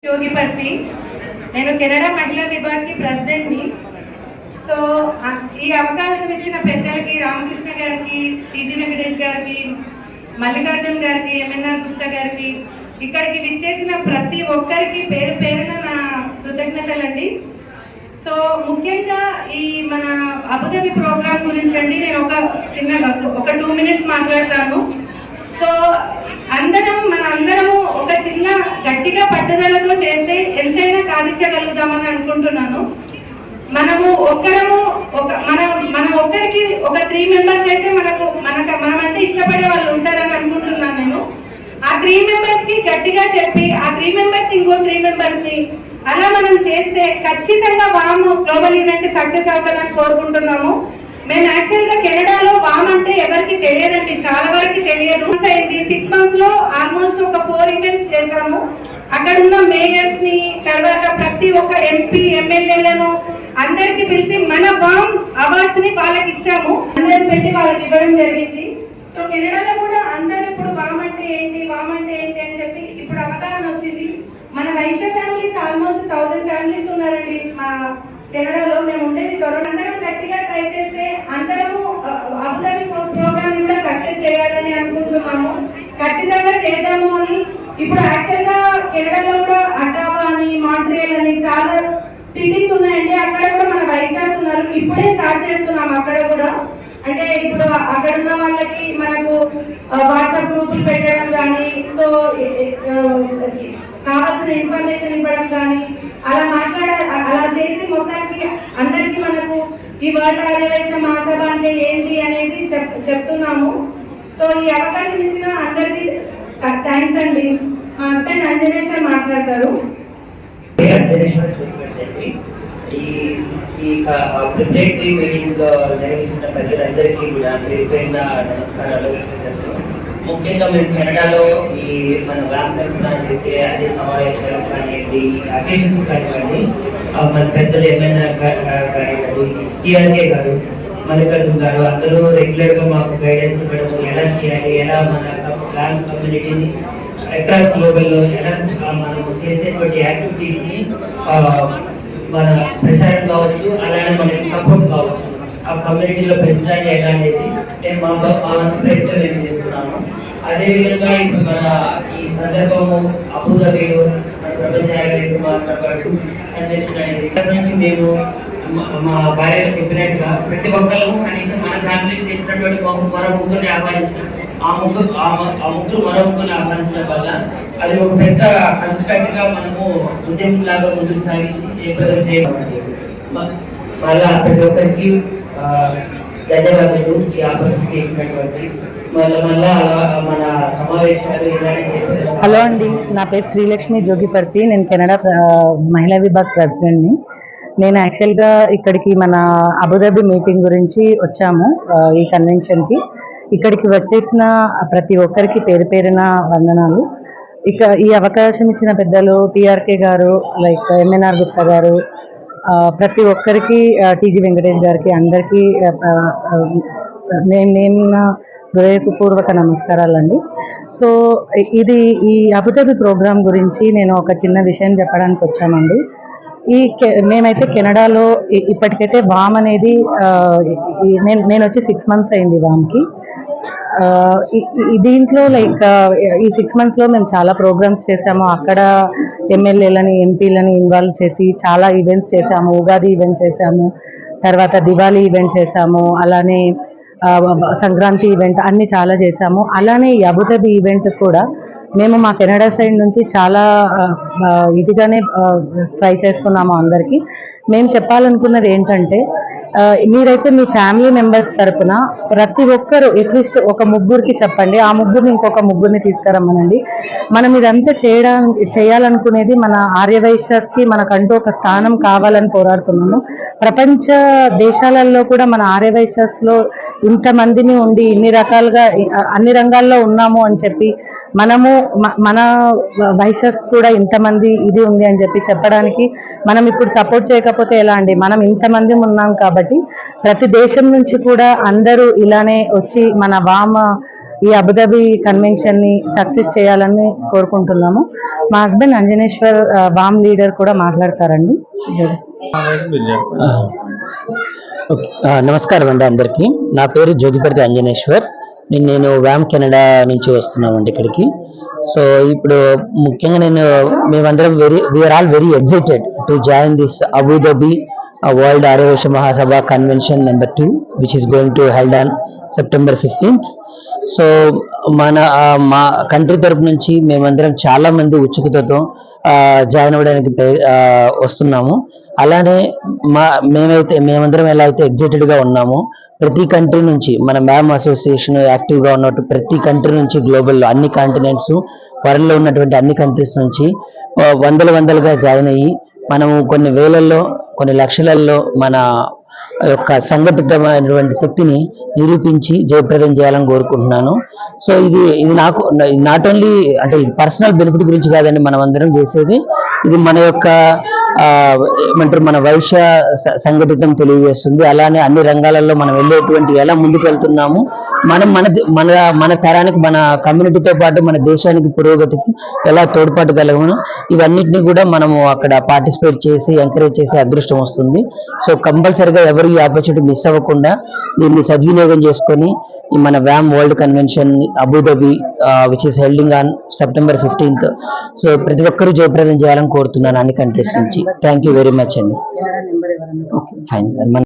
యోగిపర్తి. నేను కెనడా మహిళా విభాగ్కి ప్రెసిడెంట్ని. సో ఈ అవకాశం ఇచ్చిన పెద్దలకి, రామకృష్ణ గారికి, టీజీ వెంకటేష్ గారికి, మల్లికార్జున్ గారికి, ఎంఎన్ఆర్ గుప్తా గారికి, ఇక్కడికి విచ్చేసిన ప్రతి ఒక్కరికి పేరు పేరున నా కృతజ్ఞతలండి. సో ముఖ్యంగా ఈ మన అబుదాబి ప్రోగ్రామ్ గురించి అండి నేను ఒక 2 మినిట్స్ మాట్లాడతాను. సో అందరము ఒక చిన్న గట్టిగా పట్టుదలతో చేస్తే ఎంతైనా సాధించగలుగుతామని అనుకుంటున్నాను. మనము మనం ఒక్కరికి ఒక 3 మెంబర్స్ అయితే మనమంటే ఇష్టపడే వాళ్ళు ఉంటారని అనుకుంటున్నాను నేను. ఆ 3 మెంబర్స్ కి గట్టిగా చెప్పి ఆ 3 మెంబర్స్ ఇంకో 3 మెంబర్స్ ని అలా మనం చేస్తే ఖచ్చితంగా వామ్ గ్లోబల్ ఈవెంట్ సక్సెస్ అవుతారని కోరుకుంటున్నాము. మేము యాక్చువల్ గా కెనడాలో వామ్ అంటే ఎవరికి తెలియదండి, చాలా వరకు తెలియదు. 6 months లో ఆల్మోస్ట్ ఒక 4 ఈవెంట్స్ చేశాము. అక్కడ ఉన్న మేయర్స్ ని, తర్వాత ప్రతి ఒక్క ఎంపీ ఎమ్మెల్యేలను అందరికి పిలిచి మన వామ్ అవార్డ్స్ ని వాళ్ళకి ఇచ్చాము. అందరు పెట్టి వాళ్ళకి ఇవ్వడం జరిగింది. సో కెనడాలో కూడా అందరూ ఇప్పుడు వామ్ అంటే ఏంటి అని చెప్పి ఇప్పుడు అవగాహన వచ్చింది. మన వైశ్య ఫ్యామిలీస్ ఆల్మోస్ట్ 1000 ఫ్యామిలీస్ ఉన్నారండి మా కెనడాలో. మేము ఉండేది అందరం గట్టిగా ట్రై చేస్తే అందరము అబుదాబి ప్రోగ్రామ్ కూడా సక్సెస్ చేయాలని అనుకుంటున్నాము. ఖచ్చితంగా చేద్దాము అని. ఇప్పుడు యాక్చువల్ గా కెనడాలో కూడా అటావా అని, మాంట్రియల్ అని చాలా సిటీస్ ఉన్నాయండి. అక్కడ కూడా మన వైశ్యాస్ ఉన్నారు. ఇప్పుడే స్టార్ట్ చేస్తున్నాము అక్కడ కూడా. అంటే ఇప్పుడు అక్కడ ఉన్న వాళ్ళకి మనకు వాట్సాప్ గ్రూపులు పెట్టడం కానీ, సో కావాల్సిన ఇన్ఫర్మేషన్ ఇవ్వడం కానీ అలా చేసి మొత్తానికి అందరికీ మనకు ఈ వర్డ్ ఆర్యవేశ మహాసభ అంటే ఏంటి అనేది చెప్తున్నాము. సో ఈ అవకాశం ఇచ్చిన అందరికీ థ్యాంక్స్ అండి. మా హస్బెండ్ అంజనేశ్వర్ మాట్లాడతారు. ఈ ప్రిపరేటరీ మీటింగ్ నిర్వహించిన ప్రజలందరికీ కూడా పేరుపైన నమస్కారాలు. ముఖ్యంగా మేము కెనడాలో ఈ మన వ్యామ్ తరఫున చేస్తే అదే సమావేశాలు కానివ్వండి, అకేషన్స్ కానివ్వండి, మన పెద్దలు ఎంఎన్ఆర్ కానివ్వండి, టీఆర్కే గారు, మల్లికార్జున్ గారు అందరూ రెగ్యులర్గా మాకు గైడెన్స్ ఇవ్వడం, ఎలా చేయాలి, ఎలా మన వ్యామ్ కమ్యూనిటీని అక్రాస్ గ్లోబల్లో ఎలా మనము చేసేటువంటి యాక్టివిటీస్ని మన ప్రచారం కావచ్చు, అలానే మనకి సపోర్ట్ కావచ్చు, ఆ కమ్యూనిటీలో పెంచడానికి ఎలా అనేది నేను మా ప్రయత్నం నేను చేస్తున్నాము. అదేవిధంగా ఇప్పుడు మన ఈ సందర్భము అబుదాబిలో ప్రపంచ కన్వెన్షన్ అనేది ఇక్కడ నుంచి మేము మా భార్యగా చెప్పినట్టుగా ప్రతి ఒక్కరు కనీసం మన ఫ్యామిలీకి తెలిసినటువంటి మరో ముగ్గురిని ఆహ్వానించడం, ఆ ముగ్గురు మరో ముగ్గురిని ఆహ్వానించడం వల్ల అది ఒక పెద్ద కన్స్ట్రక్ట్గా మనము ఉద్యమంలాగా ముందుకు సాగించి మళ్ళా ప్రతి ఒక్కరికి ధన్యవాదాలు ఈ ఆపర్చునిటీ ఇచ్చినటువంటి. మన సమావేశాలు. హలో అండి, నా పేరు శ్రీలక్ష్మి జోగిపర్తి. నేను కెనడా మహిళా విభాగ్ ప్రెసిడెంట్ని. నేను యాక్చువల్గా ఇక్కడికి మన అబుదాబి మీటింగ్ గురించి వచ్చాము. ఈ కన్వెన్షన్కి ఇక్కడికి వచ్చేసిన ప్రతి ఒక్కరికి పేరు పేరున వందనాలు. ఇక ఈ అవకాశం ఇచ్చిన పెద్దలు టీఆర్కే గారు, లైక్ ఎంఎన్ఆర్ గుప్తా గారు, ప్రతి ఒక్కరికి, టీజీ వెంకటేష్ గారికి, అందరికీ నేను హృదయపూర్వక నమస్కారాలండి. సో ఈ అబుదాబి ప్రోగ్రాం గురించి నేను ఒక చిన్న విషయం చెప్పడానికి వచ్చామండి. మేమైతే కెనడాలో ఇప్పటికైతే వామ్ అనేది నేను వచ్చి 6 months అయింది వామ్కి. దీంట్లో లైక్ ఈ 6 months లో మేము చాలా ప్రోగ్రామ్స్ చేసాము. అక్కడ ఎమ్మెల్యేలని, ఎంపీలని ఇన్వాల్వ్ చేసి చాలా ఈవెంట్స్ చేసాము. ఉగాది ఈవెంట్ చేసాము, తర్వాత దివాళీ ఈవెంట్ చేసాము, అలానే సంక్రాంతి ఈవెంట్, అన్ని చాలా చేసాము. అలానే ఈ అబుదాబి ఈవెంట్ కూడా మేము మా కెనడా సైడ్ నుంచి చాలా ఇదిగానే ట్రై చేస్తున్నాము. అందరికీ మేము చెప్పాలనుకున్నది ఏంటంటే, మీరైతే మీ ఫ్యామిలీ మెంబర్స్ తరఫున ప్రతి ఒక్కరు అట్లీస్ట్ ఒక ముగ్గురికి చెప్పండి, ఆ ముగ్గురిని ఇంకొక ముగ్గురిని తీసుకురమ్మనండి. మనం ఇదంతా చేయాలనుకునేది మన ఆర్యవైశ్యాస్కి మనకంటూ ఒక స్థానం కావాలని పోరాడుతున్నాము. ప్రపంచ దేశాలలో కూడా మన ఆర్యవైశ్యాస్లో ఇంతమందిని ఉండి ఇన్ని రకాలుగా అన్ని రంగాల్లో ఉన్నాము అని చెప్పి మన వైశ్యాస్ కూడా ఇంతమంది ఇది ఉంది అని చెప్పడానికి మనం ఇప్పుడు సపోర్ట్ చేయకపోతే ఎలా అండి? మనం ఇంతమంది ఉన్నాం కాబట్టి ప్రతి దేశం నుంచి కూడా అందరూ ఇలానే వచ్చి మన వామ ఈ అబుదాబి కన్వెన్షన్ ని సక్సెస్ చేయాలని కోరుకుంటున్నాము. మా హస్బెండ్ అంజనేశ్వర్ వామ్ లీడర్ కూడా మాట్లాడతారండి. నమస్కారం అండి అందరికీ. నా పేరు జోగిపర్తి అంజనేశ్వర్. నేను వ్యామ్ కెనడా నుంచి వస్తున్నామండి ఇక్కడికి. సో ఇప్పుడు ముఖ్యంగా మేమందరం we are all very excited to join this Abu Dhabi world Aryavaishya Mahasabha convention number 2 which is going to held on September 15th. So మా కంట్రీ తరపు నుంచి మేమందరం చాలా మంది ఉత్సుకతతో జాయిన్ అవ్వడానికి వస్తున్నాము. అలానే మేమందరం ఎలా అయితే ఎగ్జైటెడ్ గా ఉన్నామో, ప్రతి కంట్రీ నుంచి మన మ్యామ్ అసోసియేషన్ యాక్టివ్ గా ఉన్నట్టు ప్రతి కంట్రీ నుంచి గ్లోబల్ అన్ని కాంటినెంట్స్ వరల్డ్ లో ఉన్నటువంటి అన్ని కంట్రీస్ నుంచి వందలుగా జాయిన్ అయ్యి మనము కొన్ని వేలల్లో కొన్ని లక్షలలో మన యొక్క సంఘటితమైనటువంటి శక్తిని నిరూపించి జయప్రదం చేయాలని కోరుకుంటున్నాను. సో ఇది నాకు నాట్ ఓన్లీ అంటే పర్సనల్ బెనిఫిట్ గురించి కాదండి మనం అందరం చేసేది. ఇది మన యొక్క ఏమంటారు మన వైశ్య సంఘటితం తెలియజేస్తుంది. అలానే అన్ని రంగాలలో మనం వెళ్ళేటువంటి ఎలా ముందుకు వెళ్తున్నాము, మనం మన తరానికి మన కమ్యూనిటీతో పాటు మన దేశానికి పురోగతికి ఎలా తోడ్పడగలము, ఇవన్నిటిని కూడా మనము అక్కడ పార్టిసిపేట్ చేసి ఎంకరేజ్ చేసే అదృష్టం వస్తుంది. సో కంపల్సరిగా ఎవరు ఈ ఆపర్చునిటీ మిస్ అవ్వకుండా దీన్ని సద్వినియోగం చేసుకొని ఈ మన వ్యామ్ world convention Abu Dhabi which is helding on September 15th. So ప్రతి ఒక్కరూ జయప్రదం చేయాలని కోరుతున్నాను అన్ని కంట్రీస్ నుంచి. థ్యాంక్ యూ వెరీ మచ్ అండి. ఫైన్.